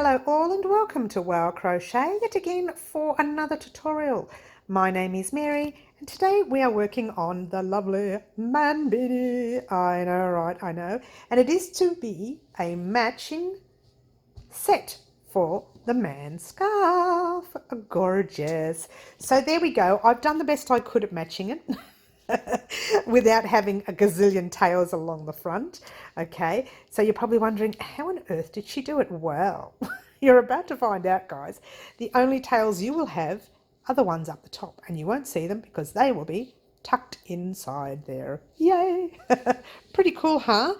Hello all and welcome to Wow Crochet yet again for another tutorial. My name is Mary and today we are working on the lovely Man Beanie. I know, right, I know. And it is to be a matching set for the man scarf. Gorgeous. So there we go. I've done the best I could at matching it. Without having a gazillion tails along the front. Okay, so you're probably wondering, how on earth did she do it? Well, you're about to find out, guys. The only tails you will have are the ones up the top, and you won't see them because they will be tucked inside there. Yay! Pretty cool, huh?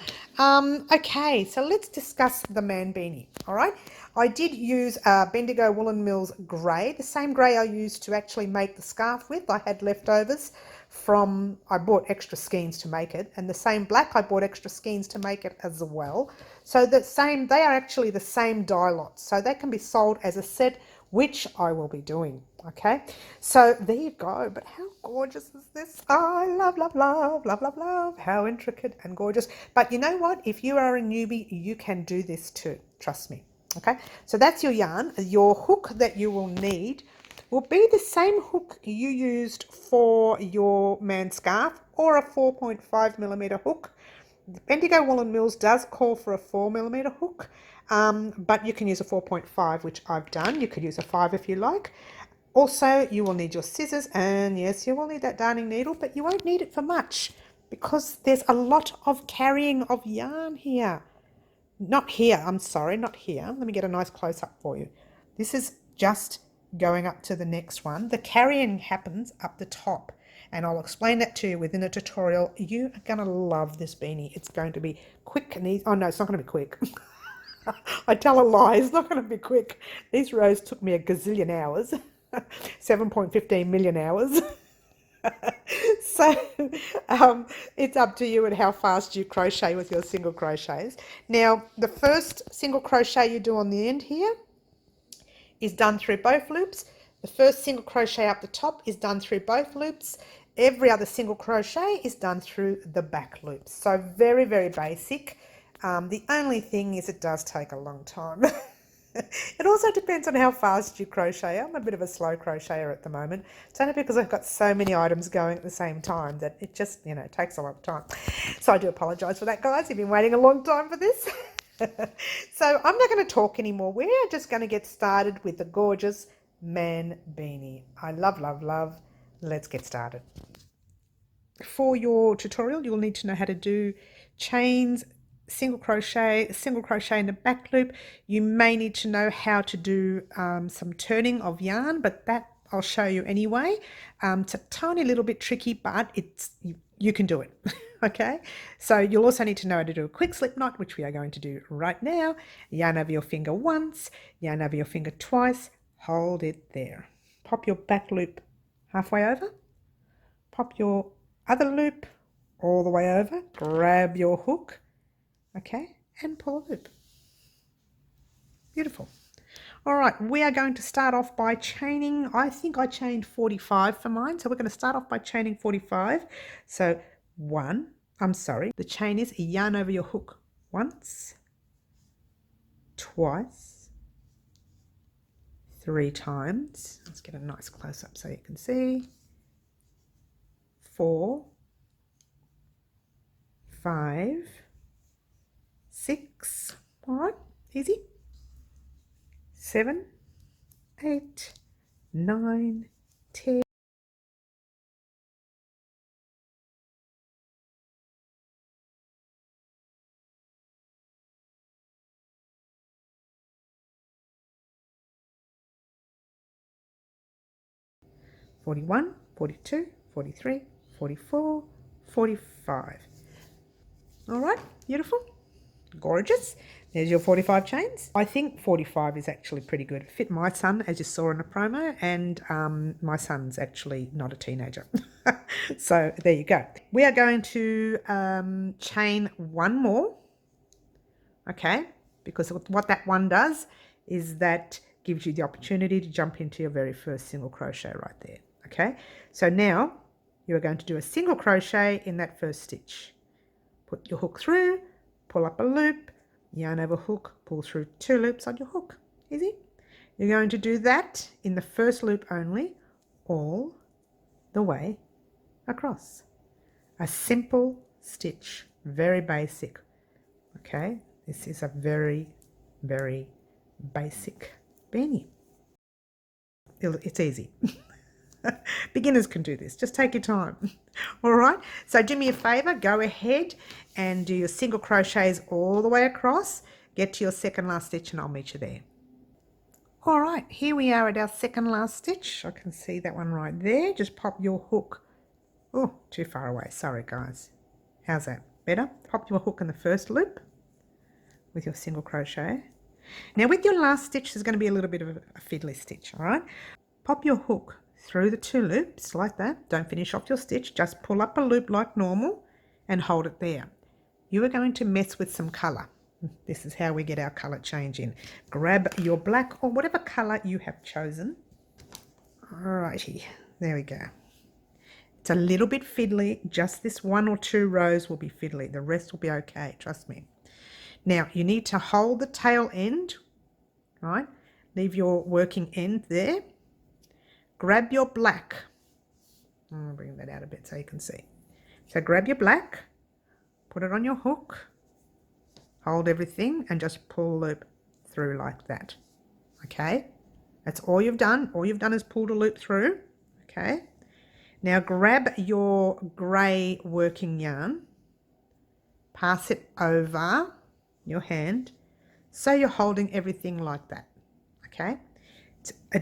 Okay, so let's discuss the Man Beanie. All right, I did use Bendigo Woolen Mills grey, the same grey I used to actually make the scarf with. I had leftovers from, I bought extra skeins to make it, and the same black I bought extra skeins to make it as well. So the same, they are actually the same dye lots, so they can be sold as a set, which I will be doing. Okay, so there you go. But how gorgeous is this? I love, love, love, love, love, love. How intricate and gorgeous. But you know what? If you are a newbie, you can do this too. Trust me. Okay, so that's your yarn. Your hook that you will need will be the same hook you used for your man scarf, or a 4.5mm hook. Bendigo Woolen Mills does call for a 4mm hook, but you can use a 4.5, which I've done. You could use a 5 if you like. Also, you will need your scissors, and yes, you will need that darning needle, but you won't need it for much because there's a lot of carrying of yarn here. Not here, I'm sorry, not here. Let me get a nice close-up for you. This is just going up to the next one. The carrying happens up the top, and I'll explain that to you within a tutorial. You are going to love this beanie. It's going to be quick and easy. Oh no, it's not going to be quick. I tell a lie, it's not going to be quick. These rows took me a gazillion hours. 7.15 million hours. So it's up to you and how fast you crochet with your single crochets. Now, the first single crochet you do on the end here is done through both loops. The first single crochet up the top is done through both loops. Every other single crochet is done through the back loops. So very, very basic. The only thing is it does take a long time. It also depends on how fast you crochet. I'm a bit of a slow crocheter at the moment. It's only because I've got so many items going at the same time that it just, you know, takes a long time. So I do apologise for that, guys. You've been waiting a long time for this. So I'm not going to talk anymore. We're just going to get started with the gorgeous Man Beanie. I love, love, love. Let's get started. For your tutorial, you'll need to know how to do chains, single crochet in the back loop. You may need to know how to do some turning of yarn, but that I'll show you anyway. It's a tiny little bit tricky, but it's you can do it. Okay, so you'll also need to know how to do a quick slip knot, which we are going to do right now. Yarn over your finger once, yarn over your finger twice, hold it there. Pop your back loop halfway over, pop your other loop all the way over, grab your hook, okay, and pull a loop. Beautiful. All right, we are going to start off by chaining. I think I chained 45 for mine, so we're going to start off by chaining 45. So the chain is a yarn over your hook once, twice, 3 times. Let's get a nice close up so you can see. 4, 5, 6, all right, easy. 7, 8, 9, 10. "41, 42, 43, 44, 45. All right, beautiful, gorgeous. There's your 45 chains. I think 45 is actually pretty good. It fit my son, as you saw in the promo, and my son's actually not a teenager. So there you go. We are going to chain one more, okay, because what that one does is that gives you the opportunity to jump into your very first single crochet right there. Okay, so now you are going to do a single crochet in that first stitch. Put your hook through, pull up a loop, yarn over hook, pull through 2 loops on your hook. Easy. You're going to do that in the first loop only, all the way across. A simple stitch, very basic. Okay, this is a very, very basic beanie. It's easy. Beginners can do this. Just take your time. All right. So do me a favor. Go ahead and do your single crochets all the way across. Get to your second last stitch and I'll meet you there. All right. Here we are at our second last stitch. I can see that one right there. Just pop your hook. Oh, too far away. Sorry, guys. How's that? Better? Pop your hook in the first loop with your single crochet. Now with your last stitch, there's going to be a little bit of a fiddly stitch. All right. Pop your hook through the two loops like that. Don't finish off your stitch. Just pull up a loop like normal and hold it there. You are going to mess with some colour. This is how we get our colour change in. Grab your black or whatever colour you have chosen. Alrighty, there we go. It's a little bit fiddly. Just this 1 or 2 rows will be fiddly. The rest will be okay, trust me. Now you need to hold the tail end, right? Leave your working end there. Grab your black. I'll bring that out a bit so you can see. So grab your black, put it on your hook, hold everything and just pull a loop through like that. Okay, that's all you've done. All you've done is pulled a loop through. Okay, now grab your grey working yarn, pass it over your hand so you're holding everything like that. Okay.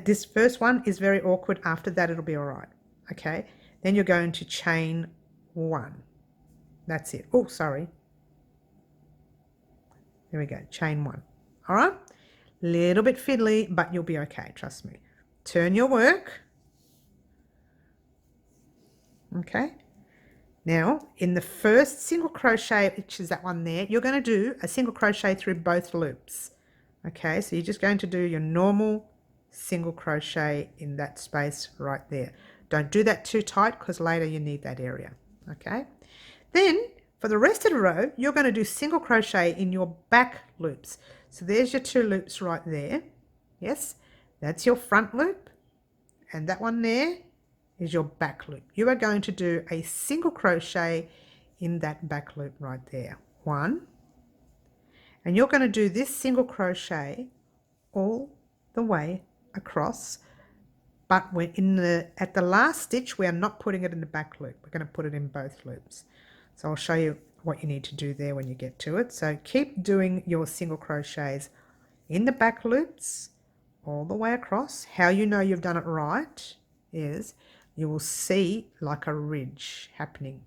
This first one is very awkward. After that, it'll be all right. Okay. Then you're going to chain 1. That's it. Oh, sorry. There we go. Chain 1. All right. Little bit fiddly, but you'll be okay. Trust me. Turn your work. Okay. Now, in the first single crochet, which is that one there, you're going to do a single crochet through both loops. Okay. So you're just going to do your normal single crochet in that space right there. Don't do that too tight because later you need that area. Okay, then for the rest of the row you're going to do single crochet in your back loops. So there's your 2 loops right there. Yes, that's your front loop and that one there is your back loop. You are going to do a single crochet in that back loop right there. 1, and you're going to do this single crochet all the way across, but we're at the last stitch we are not putting it in the back loop. We're going to put it in both loops. So I'll show you what you need to do there when you get to it. So keep doing your single crochets in the back loops all the way across. How you know you've done it right is you will see like a ridge happening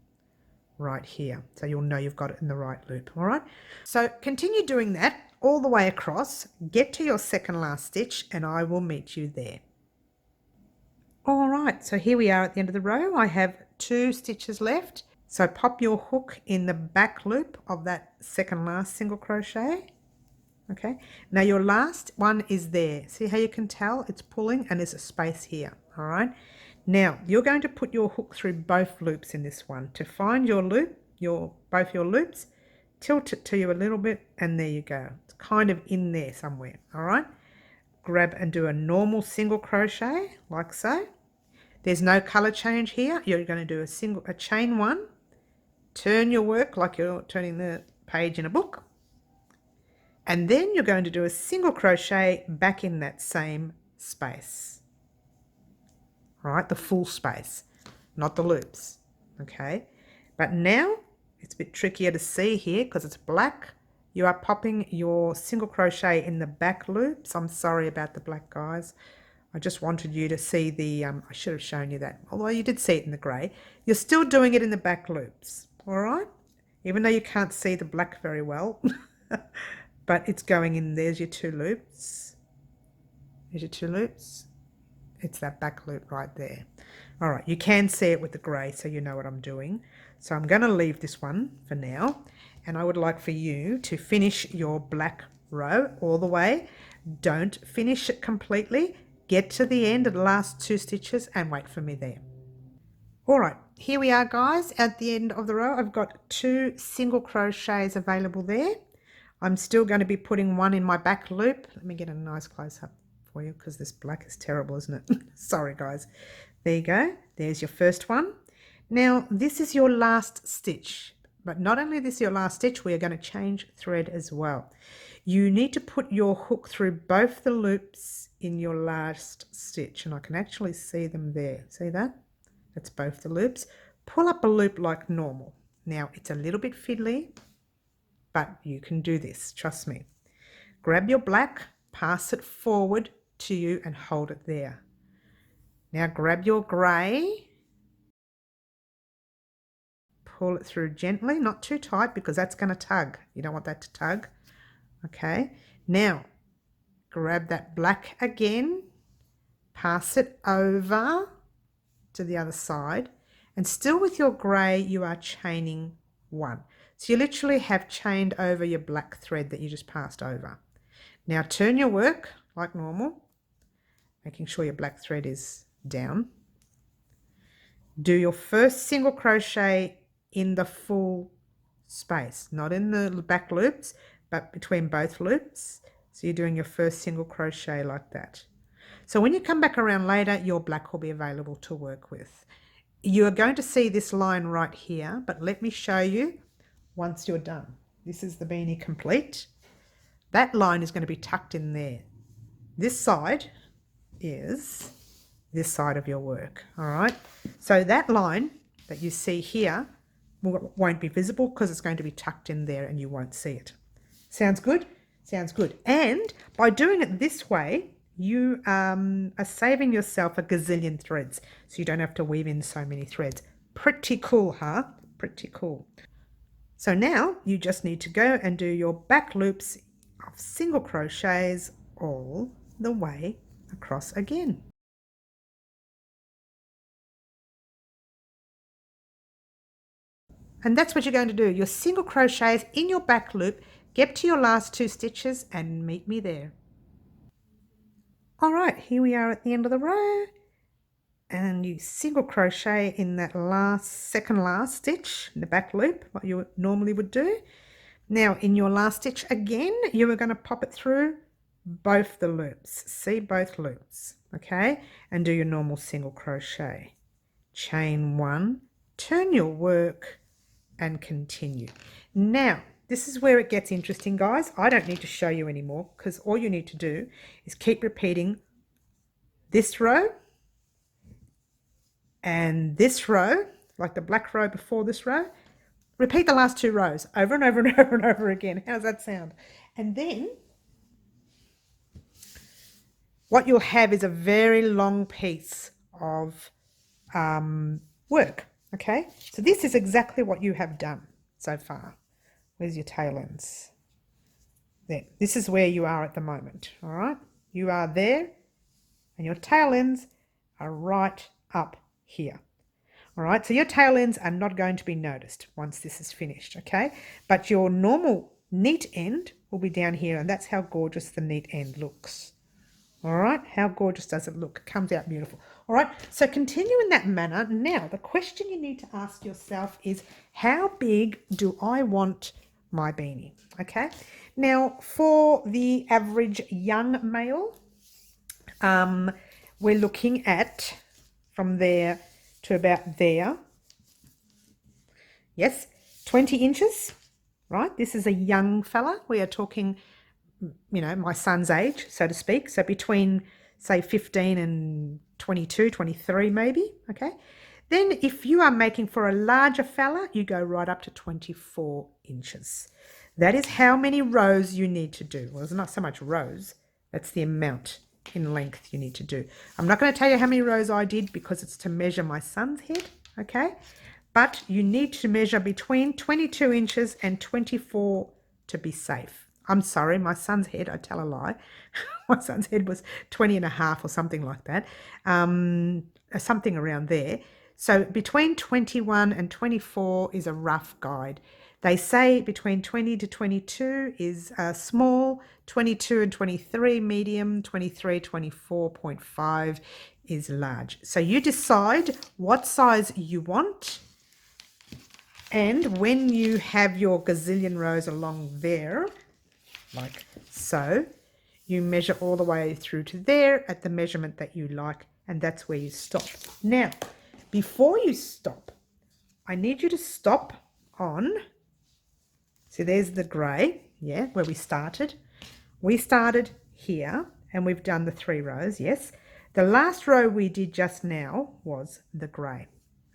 right here, so you'll know you've got it in the right loop. All right, so continue doing that all the way across, get to your second last stitch and I will meet you there. All right, so here we are at the end of the row. I have 2 stitches left, so pop your hook in the back loop of that second last single crochet. Okay, now your last one is there. See how you can tell it's pulling and there's a space here. All right, now you're going to put your hook through both loops in this one. To find your loop, both your loops, tilt it to you a little bit and there you go. It's kind of in there somewhere. All right, grab and do a normal single crochet like so. There's no color change here. You're going to do a chain 1, turn your work like you're turning the page in a book, and then you're going to do a single crochet back in that same space. All right, the full space, not the loops. Okay, but now it's a bit trickier to see here because it's black. You are popping your single crochet in the back loops. I'm sorry about the black, guys. I just wanted you to see the, I should have shown you that. Although you did see it in the grey. You're still doing it in the back loops. All right? Even though you can't see the black very well. But it's going in. There's your 2 loops. There's your 2 loops. It's that back loop right there. All right, you can see it with the grey, so you know what I'm doing. So I'm going to leave this one for now, and I would like for you to finish your black row all the way. Don't finish it completely. Get to the end of the last 2 stitches and wait for me there. All right, here we are, guys, at the end of the row. I've got 2 single crochets available there. I'm still going to be putting one in my back loop. Let me get a nice close-up for you because this black is terrible, isn't it? Sorry, guys. There you go. There's your first one. Now, this is your last stitch. But not only this is your last stitch, we are going to change thread as well. You need to put your hook through both the loops in your last stitch. And I can actually see them there. See that? That's both the loops. Pull up a loop like normal. Now, it's a little bit fiddly, but you can do this, trust me. Grab your black, pass it forward to you and hold it there. Now grab your grey, pull it through gently, not too tight because that's going to tug. You don't want that to tug. Okay, now grab that black again, pass it over to the other side, and still with your grey you are chaining one. So you literally have chained over your black thread that you just passed over. Now turn your work like normal, making sure your black thread is down. Do your first single crochet in the full space, not in the back loops, but between both loops. So you're doing your first single crochet like that. So when you come back around later, your black will be available to work with. You are going to see this line right here, but let me show you once you're done. This is the beanie complete. That line is going to be tucked in there. This side is this side of your work, all right? So that line that you see here won't be visible because it's going to be tucked in there and you won't see it. Sounds good? Sounds good. And by doing it this way, you are saving yourself a gazillion threads, so you don't have to weave in so many threads. Pretty cool, huh? Pretty cool. So now you just need to go and do your back loops of single crochets all the way across again. And that's what you're going to do. Your single crochets in your back loop, get to your last 2 stitches and meet me there. All right, here we are at the end of the row, and you single crochet in that second last stitch in the back loop, what you normally would do. Now in your last stitch again, you are going to pop it through both the loops. See both loops, okay? And do your normal single crochet. Chain 1, turn your work and continue. Now, this is where it gets interesting, guys. I don't need to show you anymore because all you need to do is keep repeating this row and this row, like the black row before this row. Repeat the last 2 rows over and over and over and over again. How does that sound? And then what you'll have is a very long piece of work. Okay, so this is exactly what you have done so far. Where's your tail ends? There. This is where you are at the moment. All right, you are there and your tail ends are right up here. All right, so your tail ends are not going to be noticed once this is finished, okay? But your normal neat end will be down here, and that's how gorgeous the neat end looks. All right, how gorgeous does it look? It comes out beautiful. All right, so continue in that manner. Now, the question you need to ask yourself is, how big do I want my beanie? Okay, now for the average young male, we're looking at from there to about there. Yes, 20 inches, right? This is a young fella. We are talking, you know, my son's age, so to speak. So between, say, 15 and 22, 23 maybe, okay? Then if you are making for a larger fella, you go right up to 24 inches. That is how many rows you need to do. Well, it's not so much rows, that's the amount in length you need to do. I'm not going to tell you how many rows I did because it's to measure my son's head, okay? But you need to measure between 22 inches and 24 to be safe. I'm sorry, my son's head, I tell a lie. My son's head was 20 and a half or something like that, something around there. So between 21 and 24 is a rough guide. They say between 20 to 22 is small, 22 and 23 medium, 23, 24.5 is large. So you decide what size you want, and when you have your gazillion rows along there, like so. You measure all the way through to there at the measurement that you like, and that's where you stop. Now, before you stop, I need you to stop on, so there's the grey, yeah, where we started. We started here, and we've done the 3 rows, yes. The last row we did just now was the grey,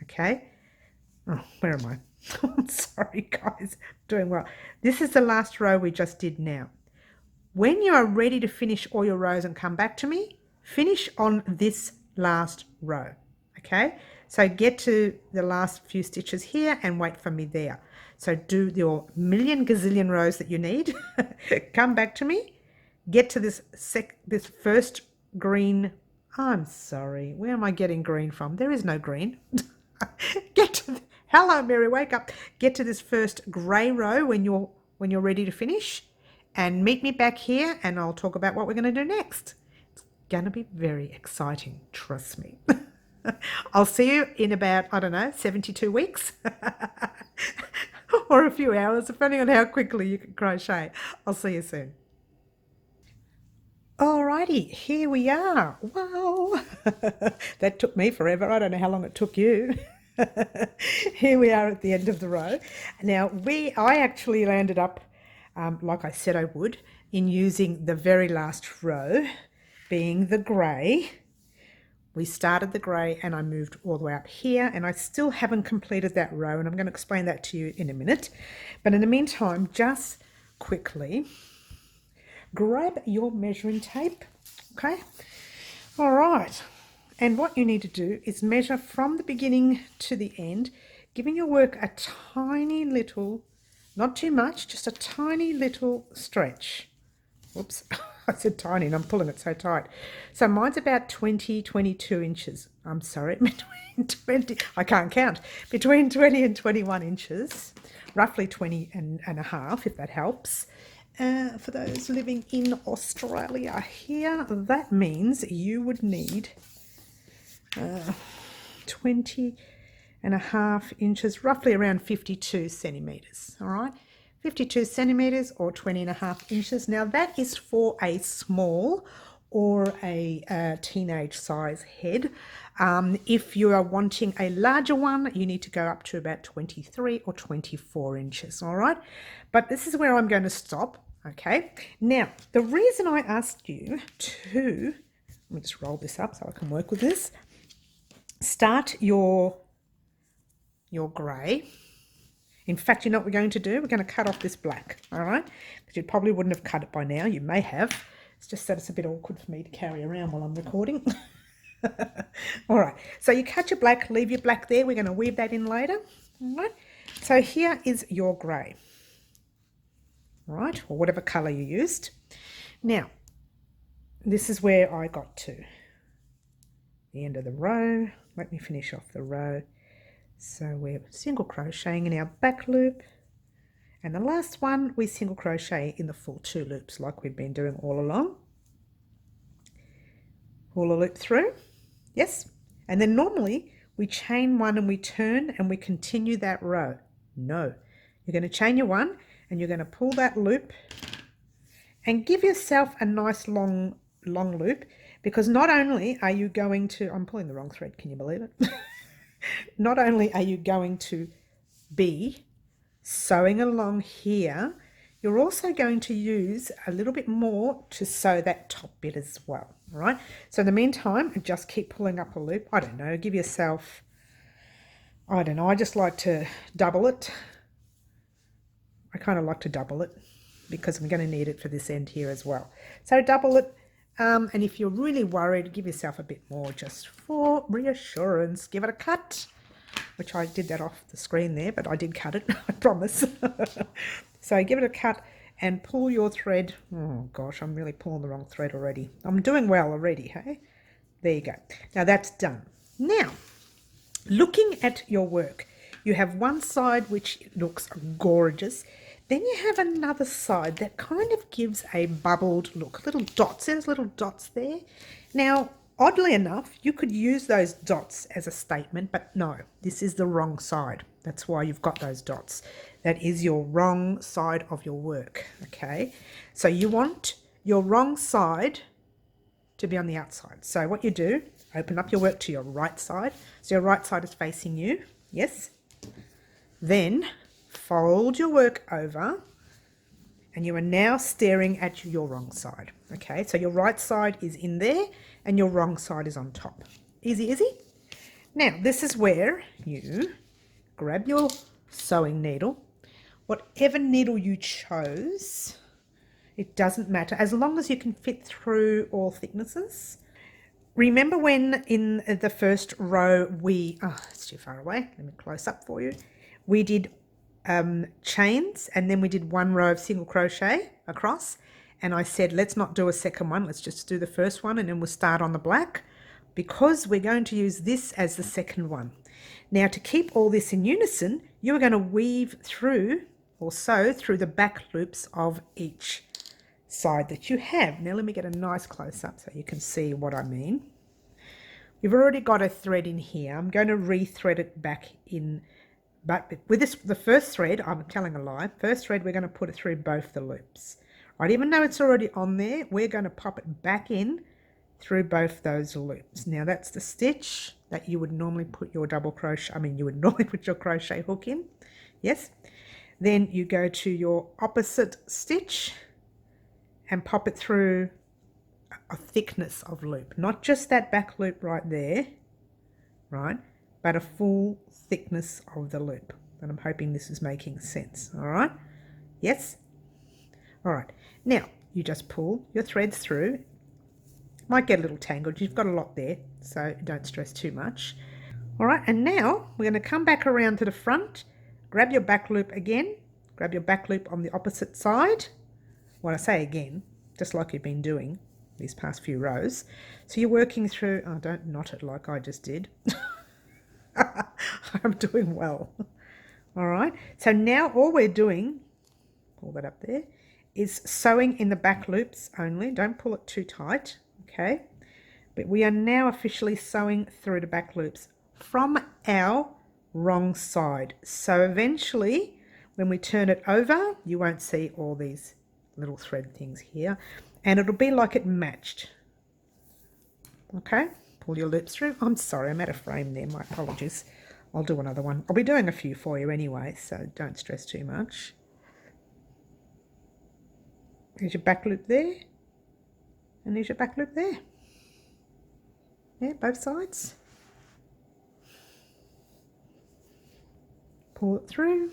okay? Oh, where am I? I'm sorry, guys, doing well. This is the last row we just did now. When you are ready to finish all your rows and come back to me, finish on this last row, okay? So get to the last few stitches here and wait for me there. So do your million gazillion rows that you need, come back to me, get to this first green, I'm sorry, where am I getting green from? There is no green. Get to hello Mary, wake up. Get to this first grey row when you're ready to finish. And meet me back here and I'll talk about what we're going to do next. It's going to be very exciting, trust me. I'll see you in about, I don't know, 72 weeks or a few hours, depending on how quickly you can crochet. I'll see you soon. Alrighty, here we are. Wow, that took me forever. I don't know how long it took you. Here we are at the end of the row. Now, I actually landed up like I said I would, in using the very last row, being the grey. We started the grey and I moved all the way up here, and I still haven't completed that row, and I'm going to explain that to you in a minute. But in the meantime, just quickly, grab your measuring tape, okay? All right, and what you need to do is measure from the beginning to the end, giving your work a tiny little, not too much, just a tiny little stretch. Whoops, I said tiny and I'm pulling it so tight. So mine's about 22 inches. I'm sorry, between 20, I can't count, between 20 and 21 inches, roughly 20 and a half, if that helps. For those living in Australia here, that means you would need 20 and a half inches, roughly around 52 centimeters. All right, 52 centimeters or 20 and a half inches. Now that is for a small or a teenage size head. If you are wanting a larger one, you need to go up to about 23 or 24 inches. All right, but this is where I'm going to stop. Okay, now the reason I asked you to, let me just roll this up so I can work with this. Start your grey. In fact, you know what we're going to do? We're going to cut off this black, all right? Because you probably wouldn't have cut it by now. You may have. It's just that it's a bit awkward for me to carry around while I'm recording. All right, so you cut your black, leave your black there. We're going to weave that in later, all right? So here is your grey, all right, or whatever colour you used. Now, this is where I got to. The end of the row. Let me finish off the row. So we're single crocheting in our back loop, and the last one we single crochet in the full 2 loops like we've been doing all along. Pull a loop through, yes, and then normally we chain 1 and we turn and we continue that row. No, you're going to chain your 1 and you're going to pull that loop and give yourself a nice long loop, because not only are you going to, I'm pulling the wrong thread, can you believe it? Not only are you going to be sewing along here, you're also going to use a little bit more to sew that top bit as well, all right? So in the meantime, just keep pulling up a loop. I don't know, give yourself, I don't know, I just like to double it. I kind of like to double it because I'm going to need it for this end here as well. So double it. And if you're really worried, give yourself a bit more just for reassurance. Give it a cut, which I did that off the screen there, but I did cut it, I promise. So give it a cut and pull your thread. Oh gosh, I'm really pulling the wrong thread already. I'm doing well already, hey? There you go. Now that's done. Now, looking at your work, you have one side which looks gorgeous. Then you have another side that kind of gives a bubbled look, little dots, there's little dots there. Now, oddly enough, you could use those dots as a statement, but no, this is the wrong side. That's why you've got those dots. That is your wrong side of your work, okay? So you want your wrong side to be on the outside. So what you do, open up your work to your right side. So your right side is facing you, yes? Then fold your work over and you are now staring at your wrong side, okay? So your right side is in there and your wrong side is on top. Easy, easy? Now, this is where you grab your sewing needle, whatever needle you chose, it doesn't matter, as long as you can fit through all thicknesses. Remember when in the first row it's too far away, let me close up for you. We did chains and then we did one row of single crochet across, and I said let's not do a second one, let's just do the first one and then we'll start on the black, because we're going to use this as the second one. Now, to keep all this in unison, you are going to weave through or sew through the back loops of each side that you have. Now let me get a nice close-up so you can see what I mean. You've already got a thread in here. I'm going to re-thread it back in, but with this, the first thread, I'm telling a lie, first thread we're going to put it through both the loops. Right, even though it's already on there, we're going to pop it back in through both those loops. Now that's the stitch that you would normally put your double crochet, you would normally put your crochet hook in, yes? Then you go to your opposite stitch and pop it through a thickness of loop, not just that back loop right there, right, but a full thickness of the loop. And I'm hoping this is making sense, all right? Yes? All right, now you just pull your threads through. Might get a little tangled, you've got a lot there, so don't stress too much. All right, and now we're going to come back around to the front, grab your back loop again, grab your back loop on the opposite side. When I say again, just like you've been doing these past few rows. So you're working through, oh, don't knot it like I just did. I'm doing well. All right, so now all we're doing, pull that up there, is sewing in the back loops only. Don't pull it too tight, okay? But we are now officially sewing through the back loops from our wrong side. So eventually, when we turn it over, you won't see all these little thread things here, and it'll be like it matched. Okay, pull your loops through. I'm sorry, I'm out of frame there, my apologies. I'll do another one. I'll be doing a few for you anyway, so don't stress too much. There's your back loop there, and there's your back loop there. Yeah, both sides. Pull it through.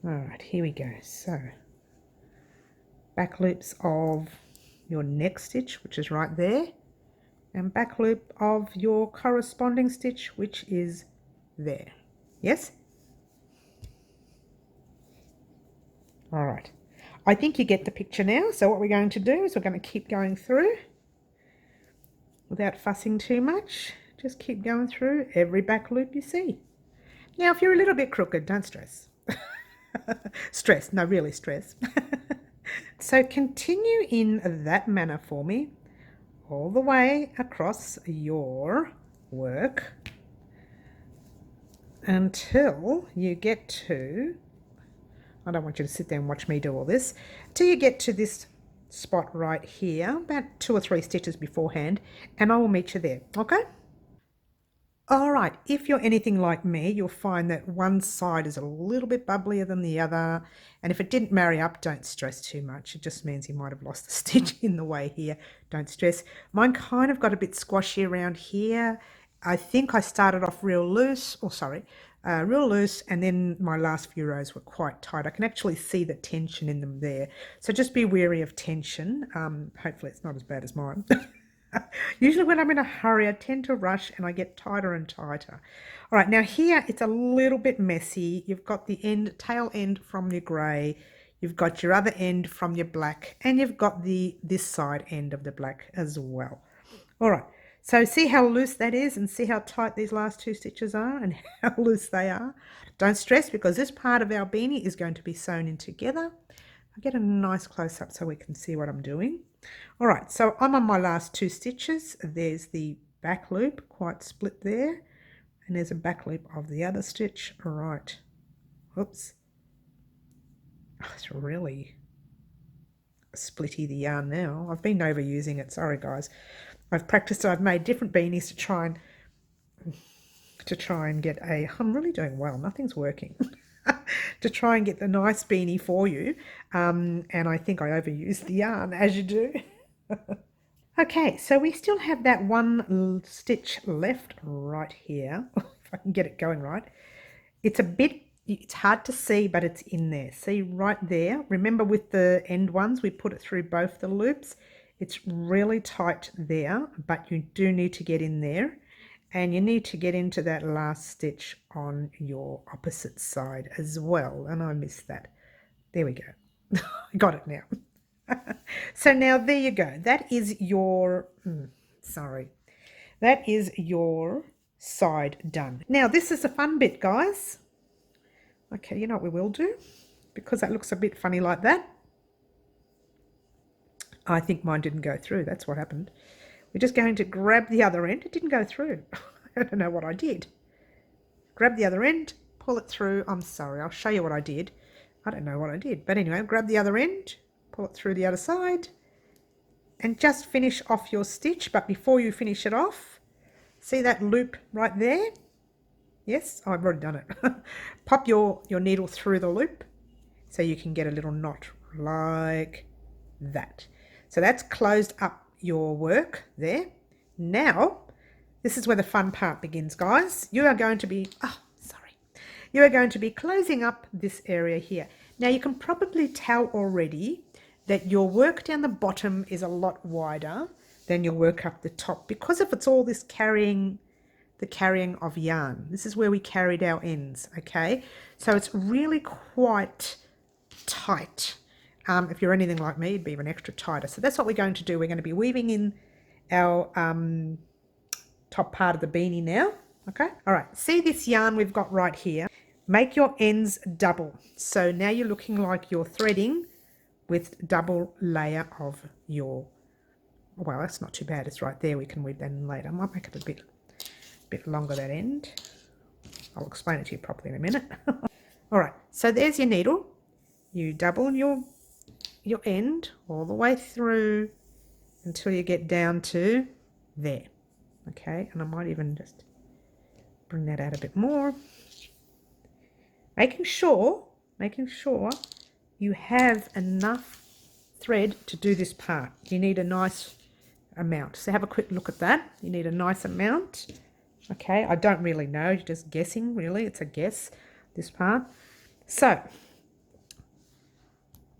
All right, here we go. So back loops of your next stitch, which is right there, and back loop of your corresponding stitch, which is there. Yes? All right, I think you get the picture now. So what we're going to do is we're going to keep going through without fussing too much. Just keep going through every back loop you see. Now, if you're a little bit crooked, don't stress. Stress, no, really stress. So continue in that manner for me all the way across your work until you get to, I don't want you to sit there and watch me do all this, till you get to this spot right here, about 2 or 3 stitches beforehand, and I will meet you there, okay? All right, if you're anything like me, you'll find that one side is a little bit bubblier than the other. And if it didn't marry up, don't stress too much. It just means you might have lost a stitch in the way here. Don't stress. Mine kind of got a bit squashy around here. I think I started off real loose, real loose, and then my last few rows were quite tight. I can actually see the tension in them there. So just be wary of tension. Hopefully it's not as bad as mine. Usually when I'm in a hurry, I tend to rush and I get tighter and tighter. All right, now here it's a little bit messy. You've got the tail end from your grey, you've got your other end from your black, and you've got this side end of the black as well. All right, so see how loose that is and see how tight these last 2 stitches are and how loose they are. Don't stress, because this part of our beanie is going to be sewn in together. I'll get a nice close-up so we can see what I'm doing. All right, so I'm on my last 2 stitches. There's the back loop, quite split there, and there's a back loop of the other stitch. All right. Oops. Oh, it's really splitty, the yarn now. I've been overusing it. Sorry, guys. I've practiced. I've made different beanies to try and get a... I'm really doing well. Nothing's working. To try and get the nice beanie for you. And I think I overused the yarn, as you do. Okay, so we still have that one stitch left right here. If I can get it going right. It's hard to see, but it's in there. See right there? Remember with the end ones, we put it through both the loops. It's really tight there, but you do need to get in there. And you need to get into that last stitch on your opposite side as well. And I missed that. There we go. I got it now. So now there you go. That is your, that is your side done. Now this is the fun bit, guys. Okay, you know what we will do? Because that looks a bit funny like that. I think mine didn't go through. That's what happened. We're just going to grab the other end. It didn't go through. I don't know what I did. Grab the other end, pull it through. I'm sorry, I'll show you what I did. I don't know what I did. But anyway, grab the other end, pull it through the other side, and just finish off your stitch. But before you finish it off, see that loop right there? Yes, I've already done it. Pop your needle through the loop so you can get a little knot like that. So that's closed up your work there. Now, this is where the fun part begins, guys. You are going to be, you are going to be closing up this area here. Now you can probably tell already that your work down the bottom is a lot wider than your work up the top because of it's all this carrying, the carrying of yarn. This is where we carried our ends, okay? So it's really quite tight. If you're anything like me, it'd be even extra tighter. So that's what we're going to do. We're going to be weaving in our top part of the beanie now, okay? All right, see this yarn we've got right here? Make your ends double. So now you're looking like you're threading with double layer of your, well, that's not too bad. It's right there. We can weave that in later. I might make it a bit longer, that end. I'll explain it to you properly in a minute. All right, so there's your needle. You double your end all the way through until you get down to there. Okay, and I might even just bring that out a bit more. Making sure you have enough thread to do this part. You need a nice amount. So have a quick look at that. You need a nice amount. Okay, I don't really know, you're just guessing really. It's a guess, this part. So,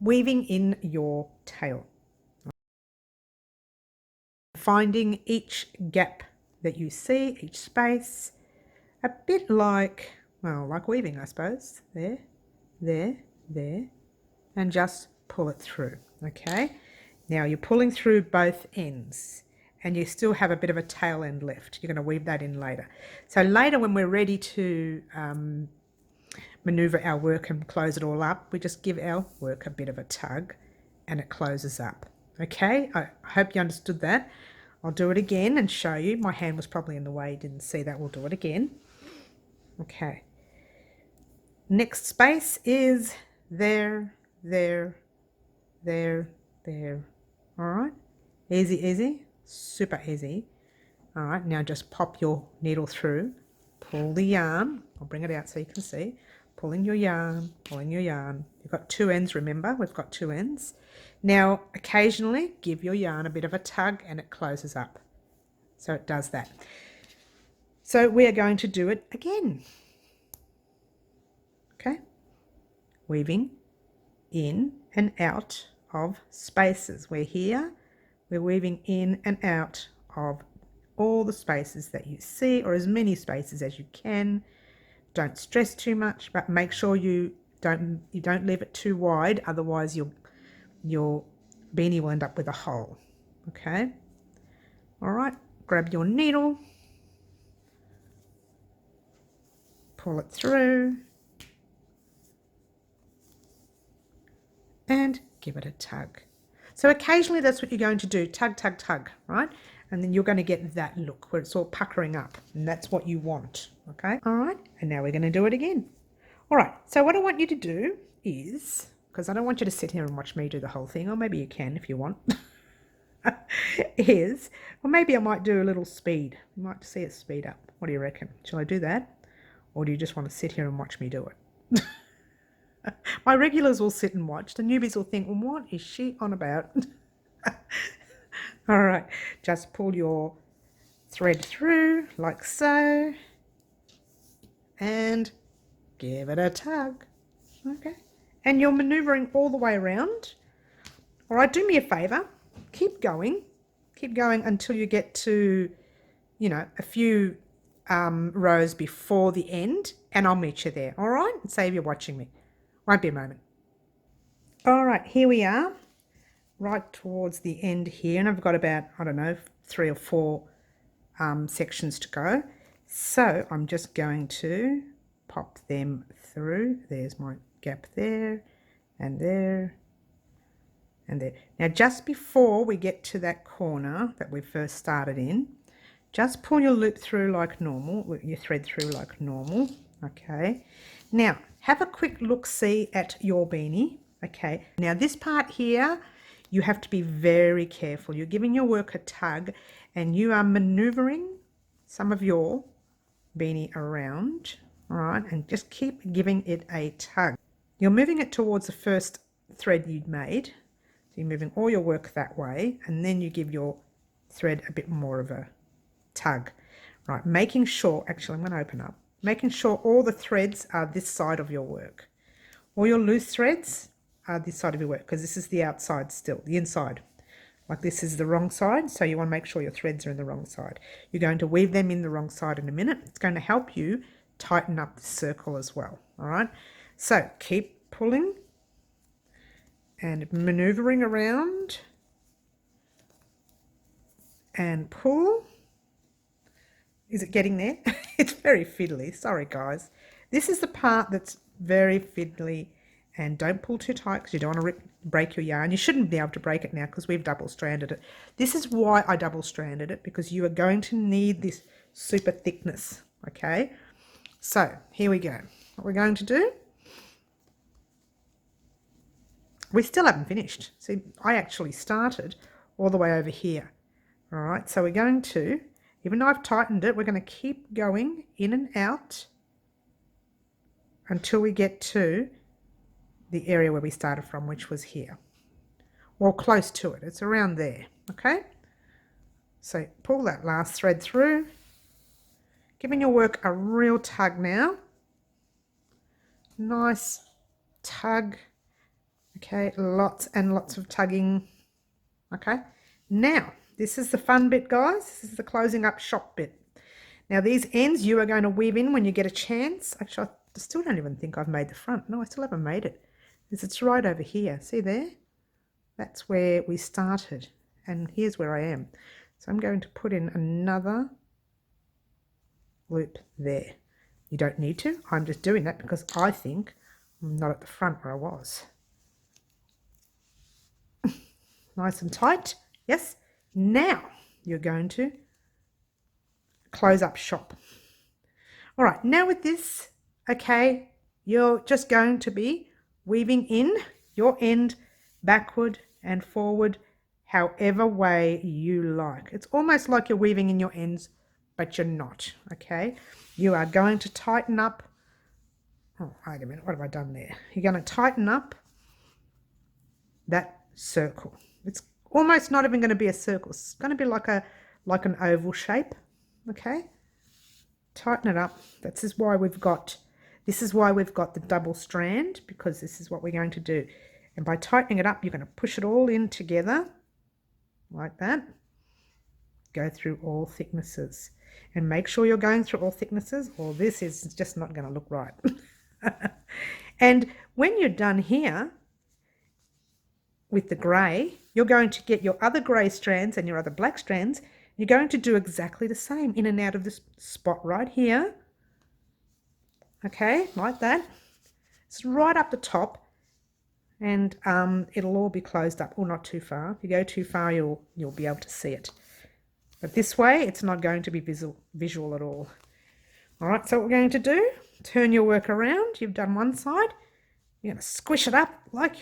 weaving in your tail. Finding each gap that you see, each space, a bit like, well, like weaving, I suppose. There, there, there, and just pull it through, okay? Now you're pulling through both ends and you still have a bit of a tail end left. You're going to weave that in later. So later when we're ready to maneuver our work and close it all up, we just give our work a bit of a tug and it closes up, okay? I hope you understood that. I'll do it again and show you. My hand was probably in the way, didn't see that. We'll do it again. Okay. Next space is there, there, there, there. All right. Easy, easy. Super easy. All right. Now just pop your needle through. Pull the yarn. I'll bring it out so you can see. Pulling your yarn, pulling your yarn. You've got two ends, remember? We've got two ends. Now, occasionally, give your yarn a bit of a tug and it closes up. So it does that. So we are going to do it again. Okay? Weaving in and out of spaces. We're here. We're weaving in and out of all the spaces that you see, or as many spaces as you can. Don't stress too much, but make sure you don't leave it too wide, otherwise your beanie will end up with a hole. Okay? All right, grab your needle, pull it through, and give it a tug. So occasionally that's what you're going to do, tug, tug, tug, right? And then you're going to get that look where it's all puckering up, and that's what you want, Okay, all right, and now we're going to do it again. All right, so what I want you to do is, because I don't want you to sit here and watch me do the whole thing, or maybe you can if you want, or maybe I might do a little speed. You might see it speed up. What do you reckon? Shall I do that? Or do you just want to sit here and watch me do it? My regulars will sit and watch. The newbies will think, well, what is she on about? All right, just pull your thread through like so and give it a tug. Okay, and you're maneuvering all the way around. All right, do me a favor, keep going until you get to, you know, a few rows before the end, and I'll meet you there. All right, and save you watching me. Won't be a moment. All right, here we are, right towards the end here, and I've got about, I don't know, 3 or 4 sections to go. So I'm just going to pop them through. There's my gap there and there and there. Now just before we get to that corner that we first started in, just pull your loop through like normal, your thread through like normal. Okay, now have a quick look-see at your beanie. Okay, now this part here, you have to be very careful. You're giving your work a tug and you are maneuvering some of your beanie around, all right, and just keep giving it a tug. You're moving it towards the first thread you'd made, so you're moving all your work that way, and then you give your thread a bit more of a tug, right, making sure, actually I'm going to open up, making sure all the threads are this side of your work. All your loose threads are this side of your work, because this is the outside still, the inside. Like this is the wrong side, so you want to make sure your threads are in the wrong side. You're going to weave them in the wrong side in a minute. It's going to help you tighten up the circle as well, all right? So keep pulling and maneuvering around and pull. Is it getting there? It's very fiddly, sorry guys. This is the part that's very fiddly, and don't pull too tight because you don't want to break your yarn. You shouldn't be able to break it now because we've double stranded it. This is why I double stranded it, because you are going to need this super thickness, okay? So here we go. What we're going to do, we still haven't finished. See, I actually started all the way over here. All right, so we're going to, even though I've tightened it, we're going to keep going in and out until we get to the area where we started from, which was here, or close to it. It's around there, okay? So pull that last thread through, giving your work a real tug now. Nice tug, okay? Lots and lots of tugging, okay? Now, this is the fun bit, guys. This is the closing up shop bit. Now, these ends you are going to weave in when you get a chance. Actually, I still don't even think I've made the front. No, I still haven't made it. It's right over here. See there? That's where we started. And here's where I am. So I'm going to put in another loop there. You don't need to. I'm just doing that because I think I'm not at the front where I was. Nice and tight. Yes. Now you're going to close up shop. All right. Now with this, okay, you're just going to be weaving in your end backward and forward however way you like. It's almost like you're weaving in your ends, but you're not, okay? You are going to tighten up. Oh, wait a minute, what have I done there? You're going to tighten up that circle. It's almost not even going to be a circle. It's going to be like an oval shape, okay? Tighten it up. This is why we've got the double strand, because this is what we're going to do. And by tightening it up, you're going to push it all in together like that. Go through all thicknesses, and make sure you're going through all thicknesses, or this is just not going to look right. And when you're done here with the grey, you're going to get your other grey strands and your other black strands. You're going to do exactly the same in and out of this spot right here. Okay, like that. It's right up the top, and it'll all be closed up, or not too far. If you go too far, you'll be able to see it. But this way, it's not going to be visual at all. All right, so what we're going to do, turn your work around. You've done one side. You're going to squish it up like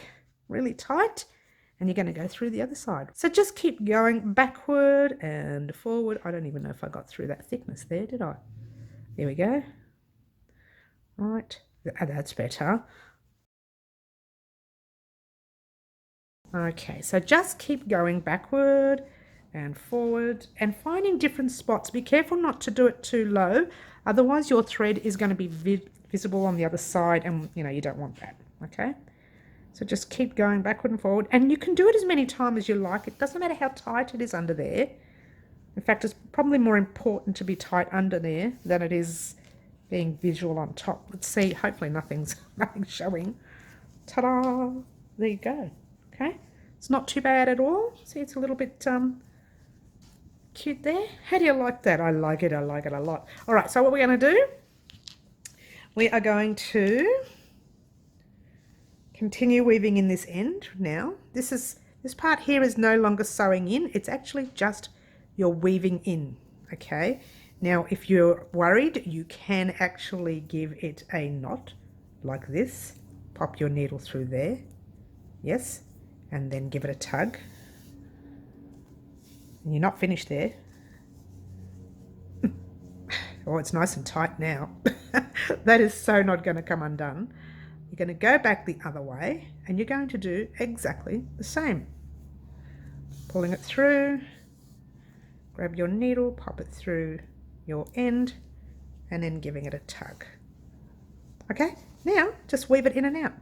really tight, and you're going to go through the other side. So just keep going backward and forward. I don't even know if I got through that thickness there, did I? There we go. All right, that's better. Okay, so just keep going backward and forward and finding different spots. Be careful not to do it too low, otherwise your thread is going to be visible on the other side, and you don't want that. Okay, so just keep going backward and forward, and you can do it as many times as you like. It doesn't matter how tight it is under there. In fact, it's probably more important to be tight under there than it is being visual on top. Let's see, hopefully nothing's showing. Ta-da! There you go. Okay, it's not too bad at all. See, it's a little bit cute there. How do you like that? I like it. I like it a lot. All right, so what we're going to do, we are going to continue weaving in this end now. This part here is no longer sewing in. It's actually just you're weaving in. Okay, now if you're worried, you can actually give it a knot like this. Pop your needle through there. Yes. And then give it a tug. And you're not finished there. Oh, it's nice and tight now. That is so not going to come undone. You're going to go back the other way, and you're going to do exactly the same. Pulling it through, grab your needle, pop it through your end, and then giving it a tug. Okay, now just weave it in and out.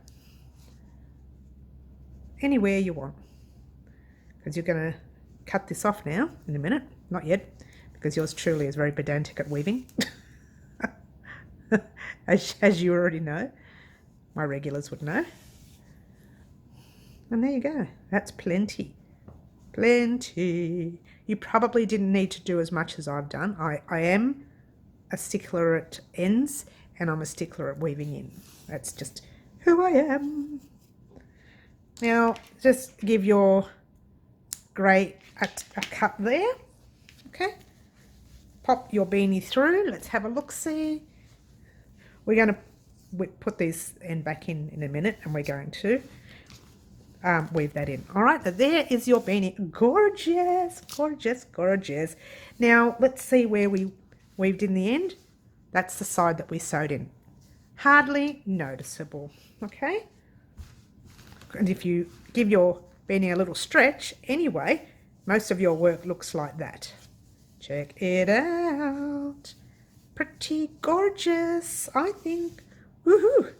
Anywhere you want, because you're going to cut this off now in a minute. Not yet, because yours truly is very pedantic at weaving. as you already know, my regulars would know. And there you go. That's plenty. Plenty. You probably didn't need to do as much as I've done. I am a stickler at ends, and I'm a stickler at weaving in. That's just who I am. Now, just give your grey a cut there, okay? Pop your beanie through. Let's have a look-see. We're going to put this end back in a minute, and we're going to weave that in. All right, so there is your beanie. Gorgeous, gorgeous, gorgeous. Now, let's see where we weaved in the end. That's the side that we sewed in. Hardly noticeable, okay? And if you give your beanie a little stretch anyway, most of your work looks like that. Check it out. Pretty gorgeous, I think. Woohoo!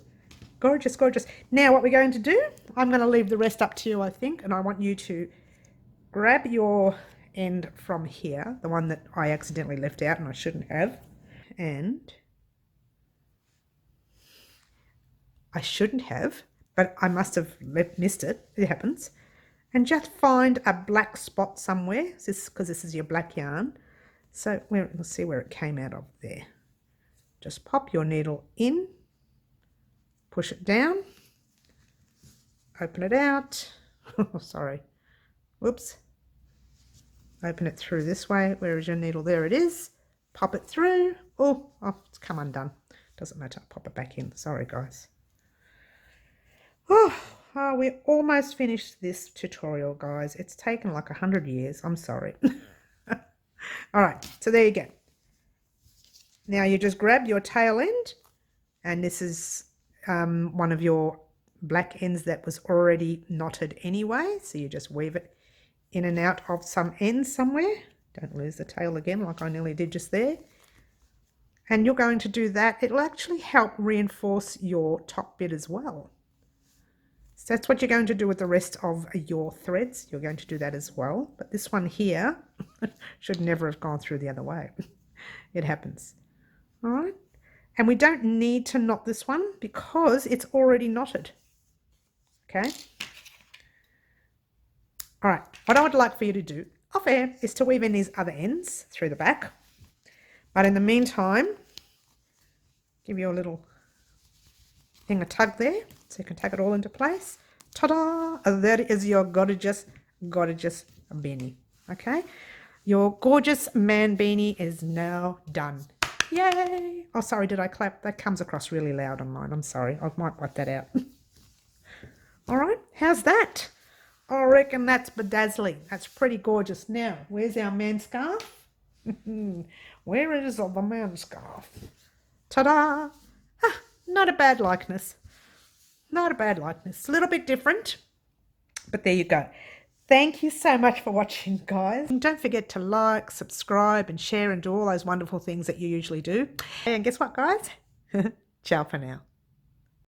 Gorgeous, gorgeous. Now what we're going to do, I'm going to leave the rest up to you, I think, and I want you to grab your end from here, the one that I accidentally left out and I shouldn't have, and I shouldn't have, but I must have missed it. It happens. And just find a black spot somewhere, because this is your black yarn. So let's see where it came out of there. Just pop your needle in, push it down, open it out. Oh, sorry. Whoops. Open it through this way. Where is your needle? There it is. Pop it through. Oh, it's come undone. Doesn't matter. Pop it back in. Sorry, guys. Oh, we're almost finished this tutorial, guys. It's taken like 100 years. I'm sorry. All right, so there you go. Now you just grab your tail end, and this is one of your black ends that was already knotted anyway. So you just weave it in and out of some ends somewhere. Don't lose the tail again like I nearly did just there. And you're going to do that. It'll actually help reinforce your top bit as well. So that's what you're going to do with the rest of your threads. You're going to do that as well. But this one here should never have gone through the other way. It happens. All right. And we don't need to knot this one because it's already knotted. Okay. All right. What I would like for you to do off air is to weave in these other ends through the back. But in the meantime, give you a little thing, a tug there, so you can tug it all into place. Ta-da! That is your gorgeous, gorgeous beanie. Okay, your gorgeous man beanie is now done. Yay! Oh, sorry, did I clap? That comes across really loud on mine. I'm sorry. I might wipe that out. All right, how's that? I reckon that's bedazzling. That's pretty gorgeous. Now, where's our man scarf? Where is the man scarf? Ta-da! Ah, not a bad likeness. Not a bad likeness. A little bit different, but there you go. Thank you so much for watching, guys. And don't forget to like, subscribe, and share and do all those wonderful things that you usually do. And guess what, guys? Ciao for now.